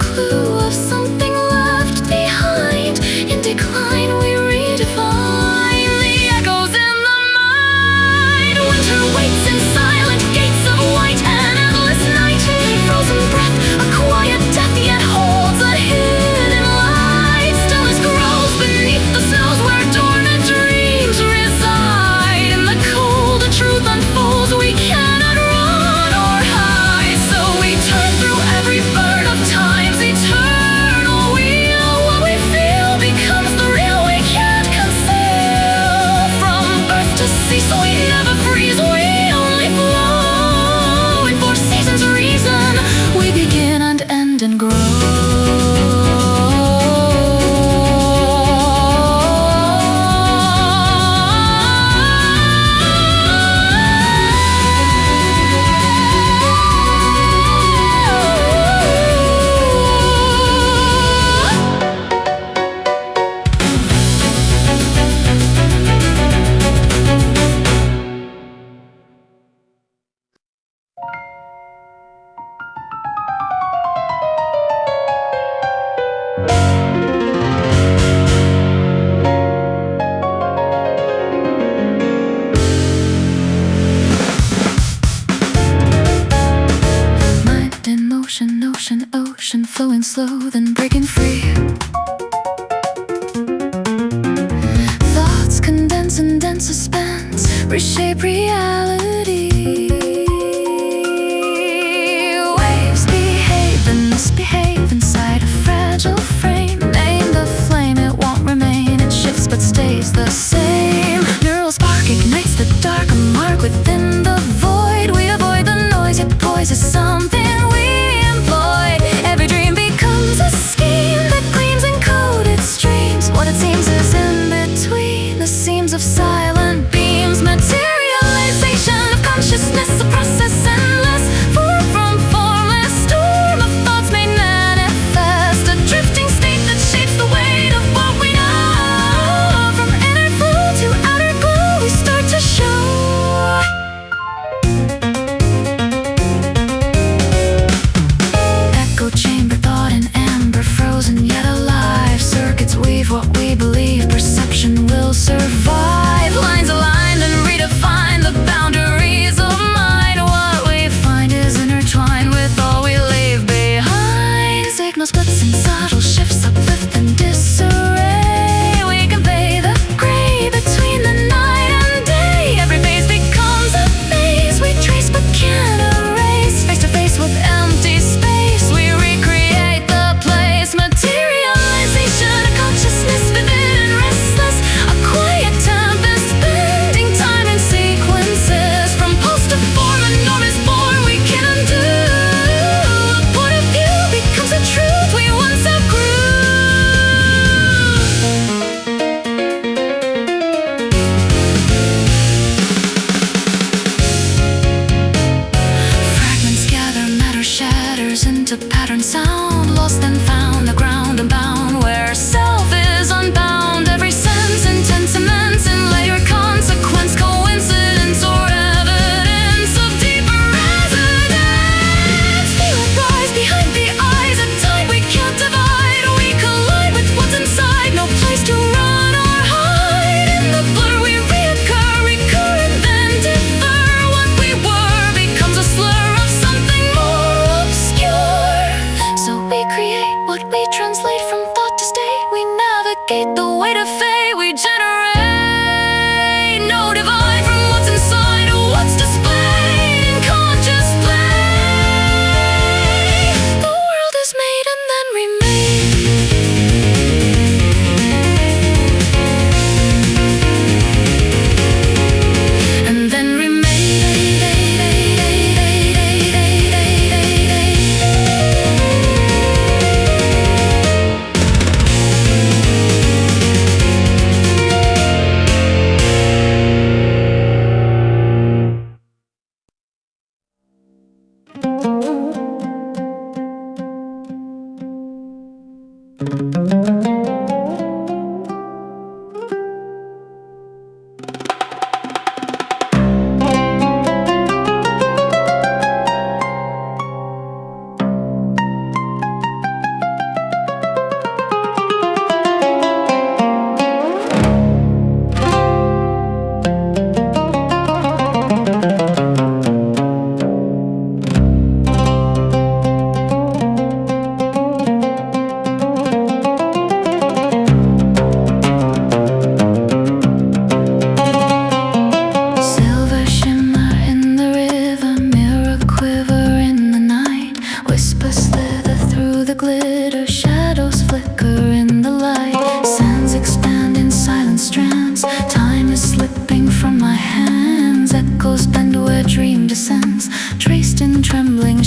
clue of something left behind. In decline we redefine the echoes in the mind. Winter waits in silent gates of white, an endless night, frozen breath, a quiet death yet holds a hidden light. Stillness grows beneath the snows where dormant dreams reside. In the cold the truth unfolds, we cannot run or hide. So we turn through every bird of time's eternal wheel. What we feel becomes the real we can't conceal. From birth to cease we never freeze, we only flow. In four seasons reason, we begin and end and grow. Mind in motion, ocean, ocean, flowing slow, then breaking free. Thoughts condense in dense suspense, reshape reality. Waves behave and misbehave inside a fragile frame. Name the flame, it won't remain. It shifts but stays the same. Neural spark ignites the dark, a mark within the void. We avoid the noise, yet poise is something we employ. Every dream becomes a scheme that gleams in coded streams. What it seems is in between the seams of silent beams. Materialization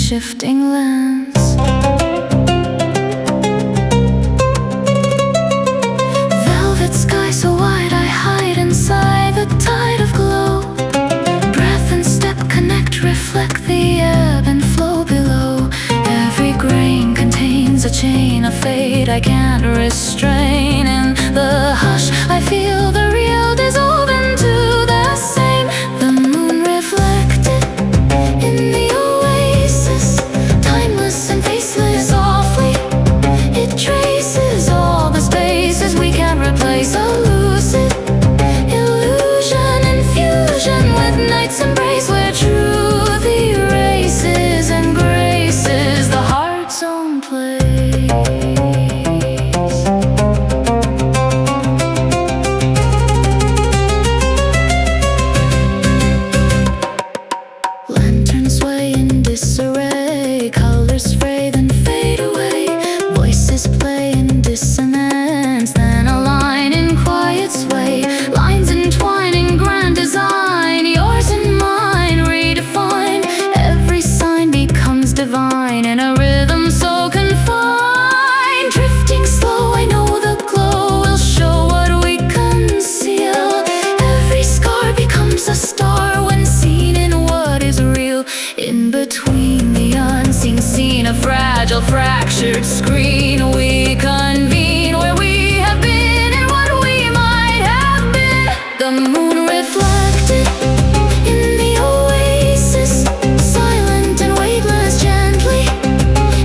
shifting lens. Velvet sky so wide I hide inside the tide of glow. Breath and step connect, reflect the ebb and flow below. Every grain contains a chain of fate I can't restrain. In the hush I feel the real dissolve into the same. The moon reflected in the oasis, timeless and faceless. Softly it traces all the spaces we can't replace. A lucid illusion in fusion with night's embrace, where truth erases and graces the heart's own place. Lanterns sway in disarray, colors fray then fade away. Voices play in dissonance, then align in quiet sway. Lines entwine in grand design, yours and mine redefined. Every sign becomes divine in a rhythm so confined. Drifting slow, I know the glow will show what we conceal. Every scar becomes a star when seen in what is real. In between the unseen scene, a fragile fractured screen, we convene where we have been and what we might have been. The moon reflected in the oasis, silent and weightless gently.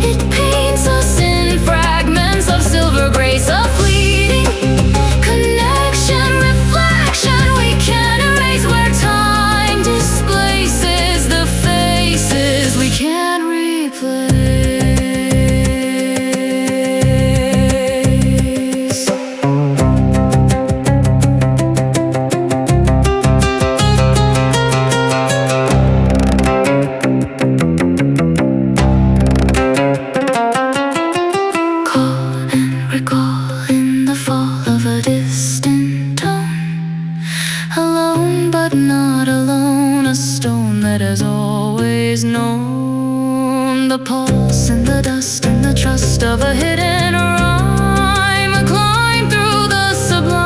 It paints us in fragments of silver grace, a fleeting connection, reflection we can't erase, where time displaces the faces we can't replace. Call and recall in the fall of a distant tone. Alone but not alone, a stone that has always known. The pulse and the dust and the trust of a hidden rhyme, a climb through the sublime,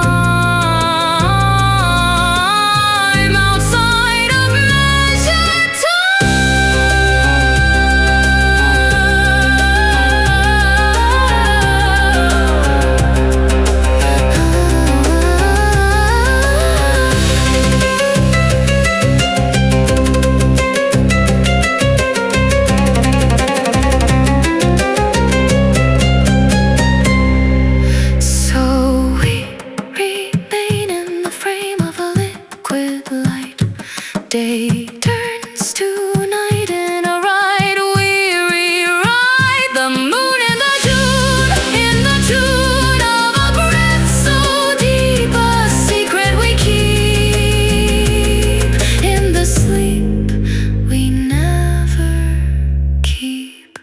outside of measured So we remain in the frame of a liquid light. Day turns to night in a ride. We rewrite the moon in the tune of a breath so deep, a secret we keep in the sleep we never keep.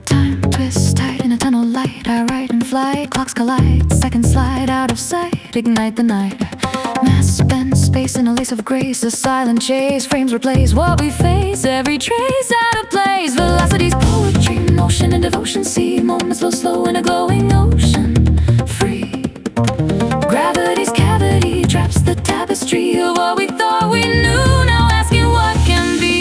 Time twists tight in a tunnel light. I ride and fly, clocks collide, seconds slide out of sight, ignite the night. Mass bend space in a lace of grace, a silent chase, frames replace what we face. Every trace out of place, velocities, poetry, motion and devotion. See moments flow slow in a glowing ocean, free. Gravity's cavity traps the tapestry of what we thought we knew. Now asking what can be.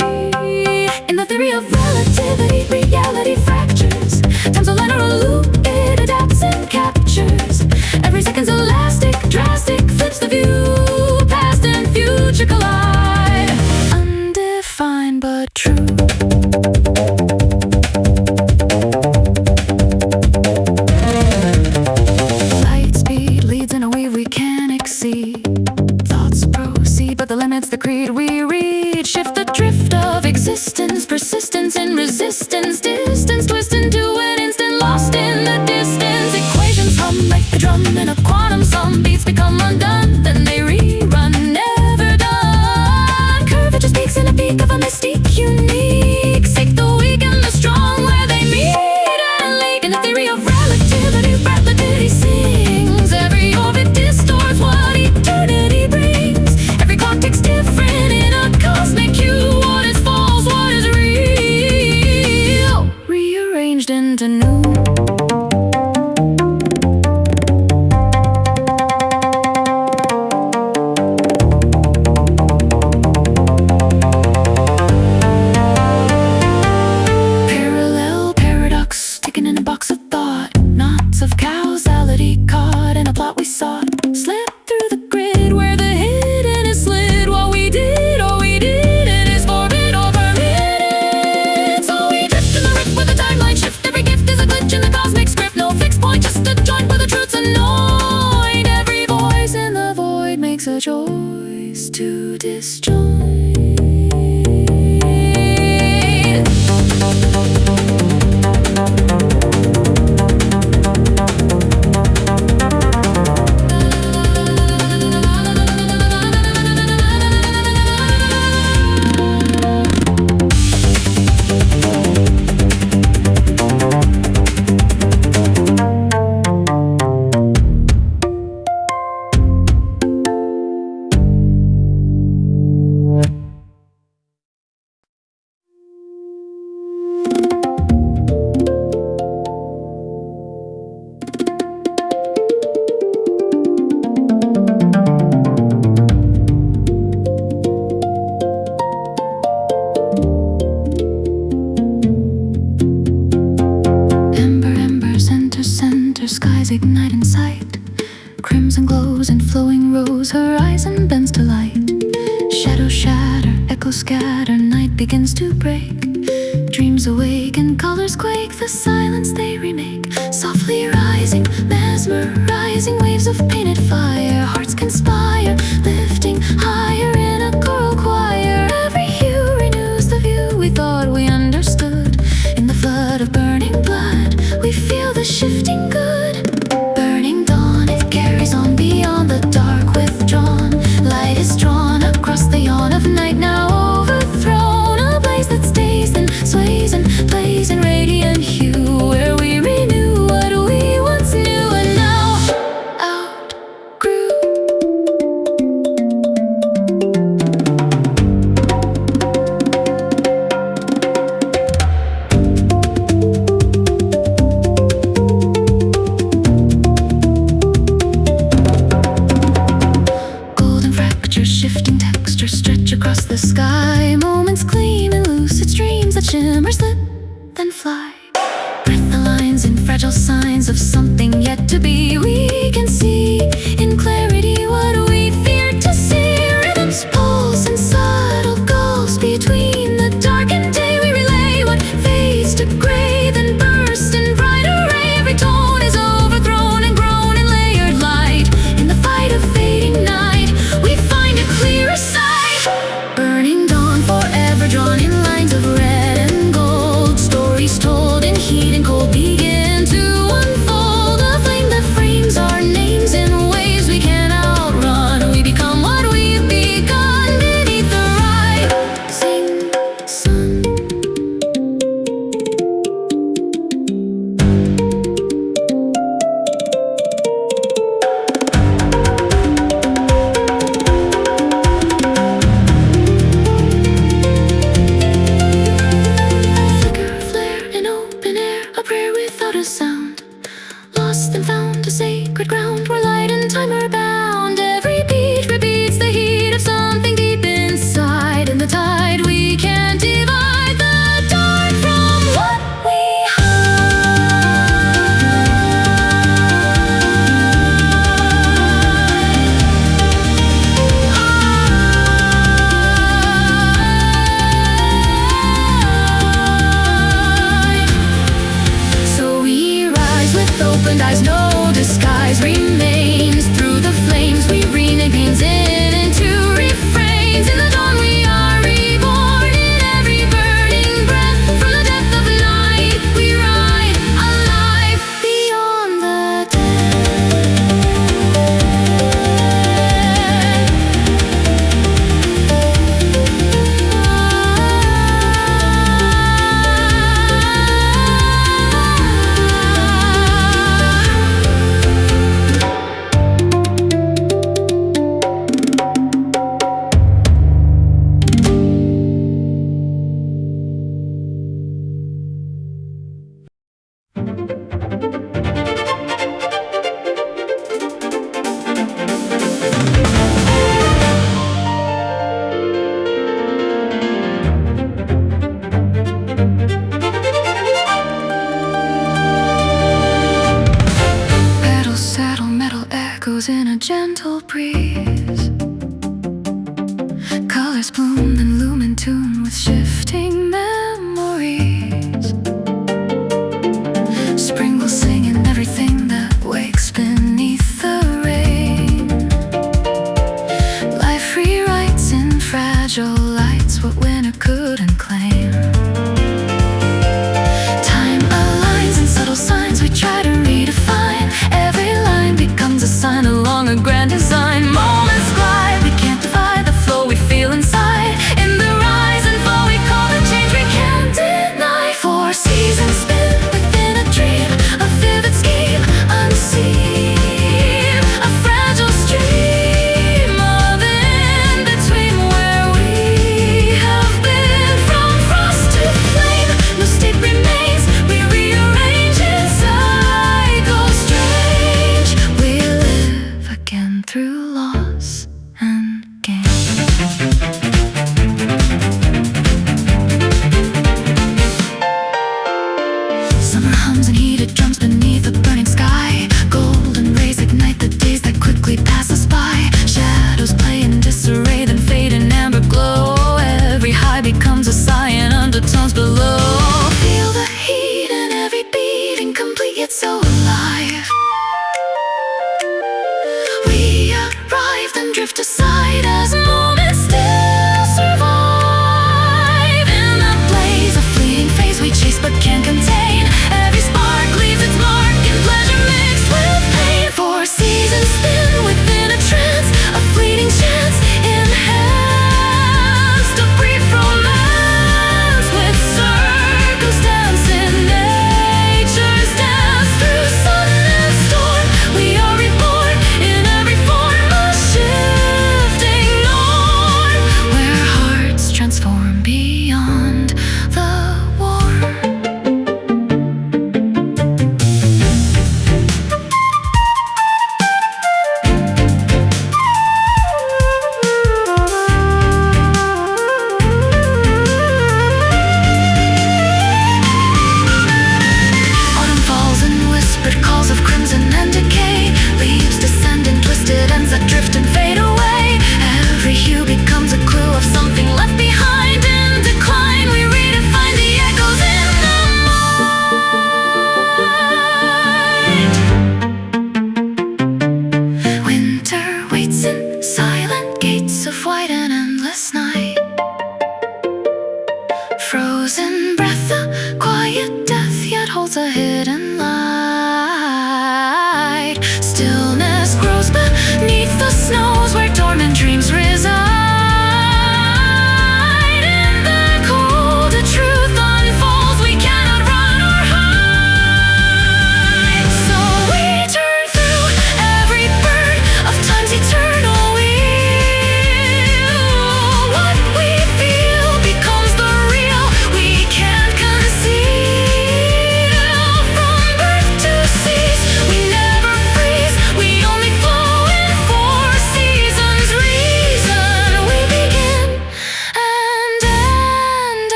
In the theory of relativity, reality fractures. Time's a linear loop, it adapts and captures every second. a drum in a quantum. Some beats become undone, then they rerun, never done. Curvature speaks in a peak of a mystique unique. Take the weak and the strong where they meet and late in the theory of relativity. Relativity sings. Every orbit distorts what eternity brings. Every context different in a cosmic hue. What is false, what is real, rearranged into new. Parallel paradox, taken in a box of thought. Knots of causality caught in a plot we sought. Slip through the grid where the hidden is slid. What we did or we didn't is forbid or permitted. So we drift in the rift with a timeline shift. Every gift is a glitch in the cosmic script. No fixed point, just a joint where the truth's annoyed. Every voice in the void makes a choice to disjoin. Skies ignite in sight. Crimson glows in flowing rose. Horizon bends to light. Shadows shatter, echoes scatter. Night begins to break. Dreams awake and colors quake. The silence they remake. Softly rising, mesmerizing. Waves of painted fire. Hearts conspire, lifting higher in a choral choir. Every hue renews the view we thought we understood. In the flood of burning blood, we feel the shifting good. Burning dawn, it carries on beyond the dark withdrawn. Light is drawn across the yawn of night, now overthrown. A blaze that stays and sways and plays in radiant hue, where we renew what we once knew and now outgrew. Shifting textures stretch across the sky. Moments gleam in lucid streams that shimmer, slip, then fly. Breath aligns in fragile signs of something yet to be. We can see in clarity what we feared to see. Rhythms pulse in subtle gulfs between the dark and day. We relay what fades to gray, then burst in bright array. Every tone is overthrown and grown in layered light. In the fight of fading night, we find a clearer sight. Burning dawn forever drawn in lines of red and gold. Stories told in heat and cold begin to unfold. A flame that frames our names in ways we can't outrun. We become what we've begun beneath the rising sun. Flicker, flare in open air, a prayer without a sound. Lost and found, a sacred ground where light and time are bound. Every beat repeats the heat of something deep inside. In the tide we can't divide the dark from what we hide. So we rise with opened eyes, no disguise remains. Through the flames we rename pains into refrains. In the dawn we are reborn. In every burning breath, from the depth of night we ride alive beyond the dead.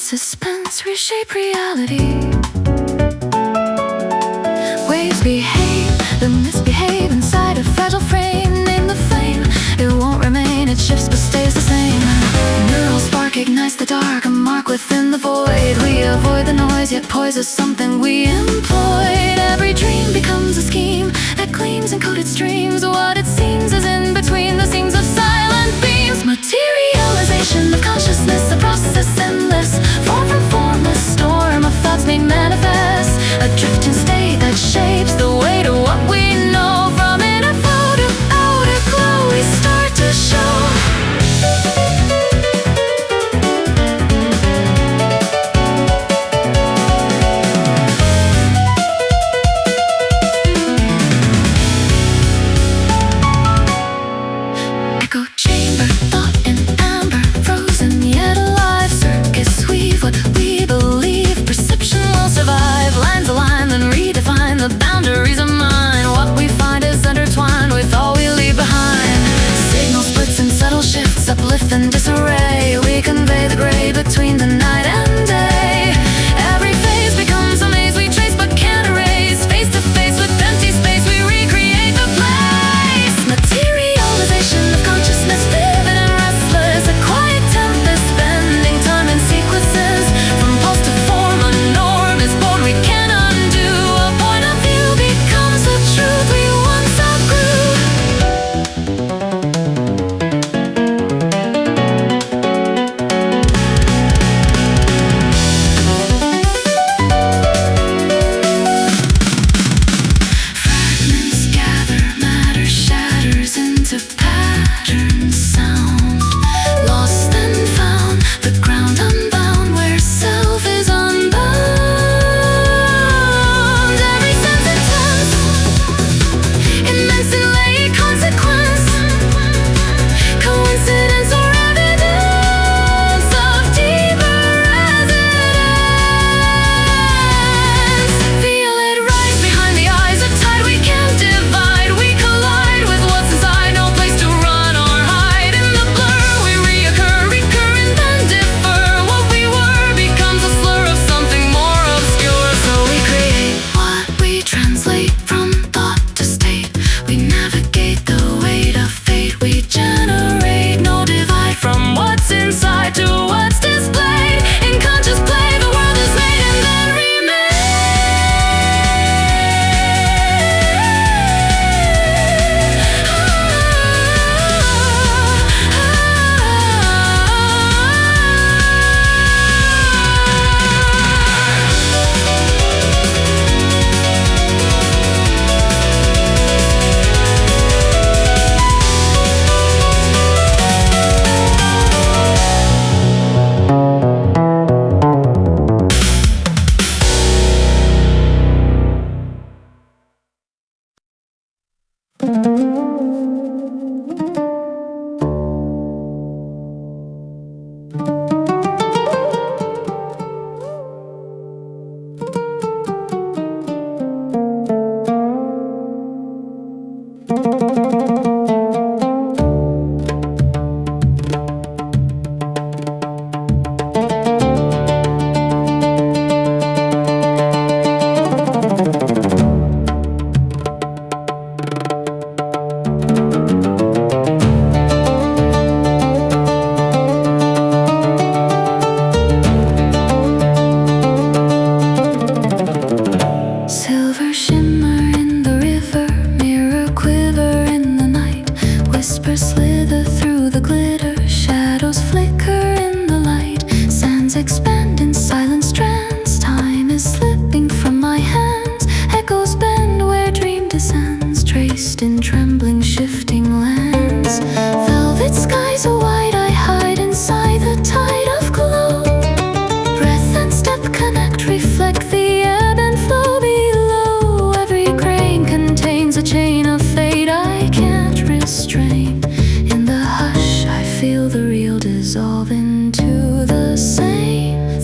suspense reshape reality. Waves behave, the misbehave inside a fragile frame. Name the flame, it won't remain, it shifts but stays the same. Neural spark ignites the dark, a mark within the void. We avoid the noise, yet poise is something we employed. Every dream becomes a scheme that gleams in coded streams. What it seems is in between the seams of silent beams. Materialization of consciousness, a process endless. Form from formless, storm of thoughts made manifest. A drifting state that shapes the way to what we know. From inner flow to outer glow, we start to show. Uplift and disarray, we convey the gray between the night and day. Every phase becomes a maze we trace but can't erase. Face to face with empty space, we recreate the place. Materialization of consciousness, vivid and restless. A quiet tempest, bending time in sequences. From pulse to form, a norm is bold, we can't undo. A point of view becomes the truth we once outgrew. Feel the real dissolve into the same.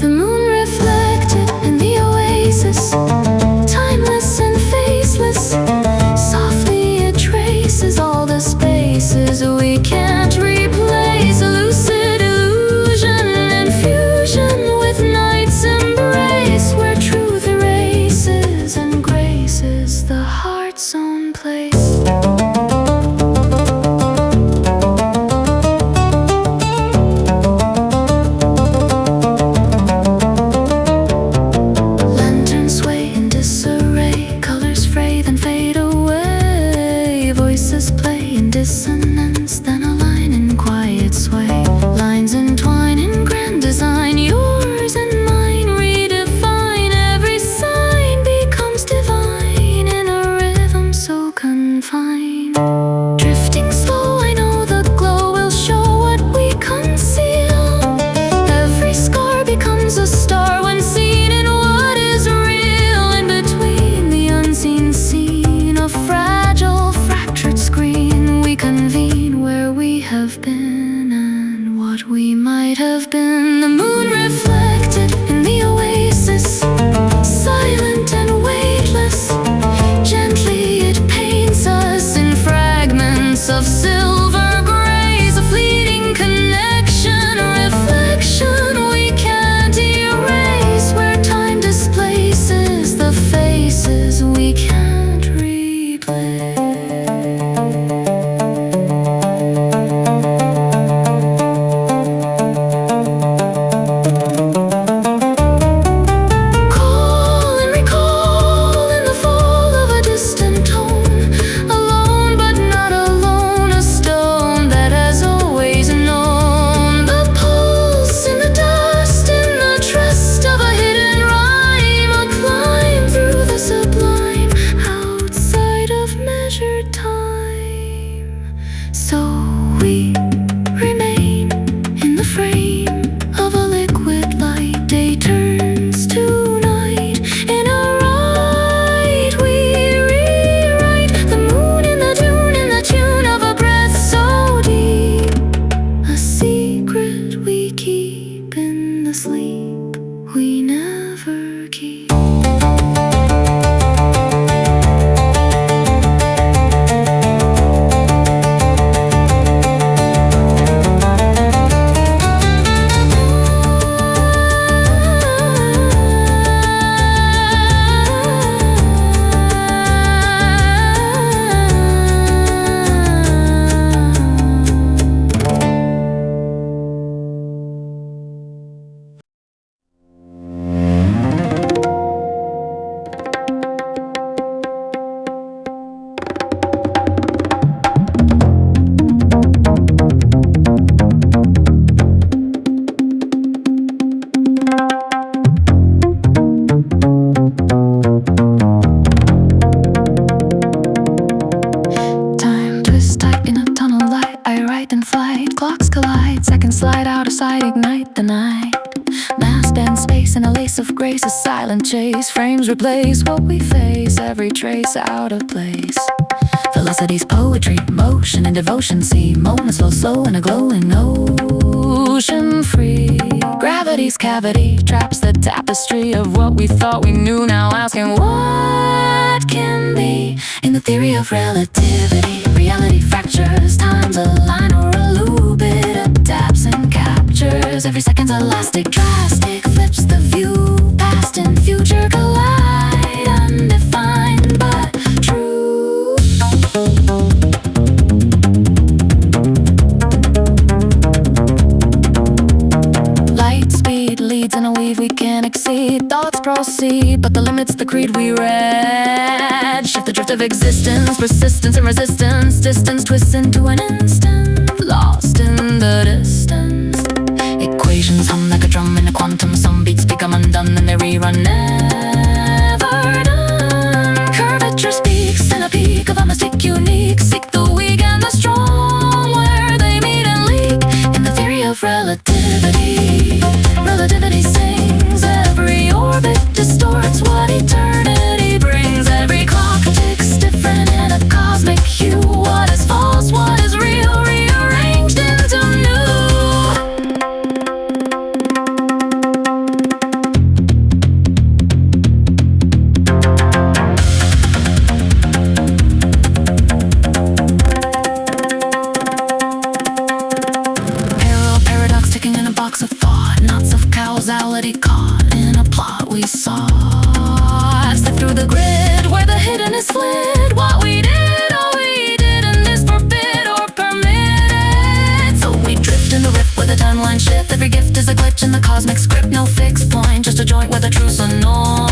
sleep we never keep. Ignite the night. Mass dance space in a lace of grace, a silent chase. Frames replace what we face, every trace out of place. Velocity's poetry, motion and devotion. See moments slow in a glowing ocean free. Gravity's cavity traps the tapestry of what we thought we knew. Now asking what can be. In the theory of relativity, reality fractures, time's a line or a loop. It adapts and captures every second's elastic, drastic, flips the view. Past and future collide, undefined but true. Light speed leads in a weave we can't exceed. Thoughts proceed, but the limit's the creed we read. Shift the drift of existence, persistence and resistance. Distance twists into an instant, lost in the distance. Equations hum like a drum in a quantum. Some beats become undone and they rerun, never done. Curvature speaks in a peak of a mystic unique. Seek the weak and the strong where they meet and leak. In the theory of relativity, relativity sings. Every orbit distorts what eternity brings. Every clock ticks different in a cosmic hue. What is false, what is real, rearranged into new. Of thought, knots of causality caught in a plot we saw. Step through the grid where the hidden is slid. What we did, all we didn't is forbid or permitted. So we drift in the rift where the timeline shift. Every gift is a glitch in the cosmic script. No fixed point, just a joint where the truth's annoyed.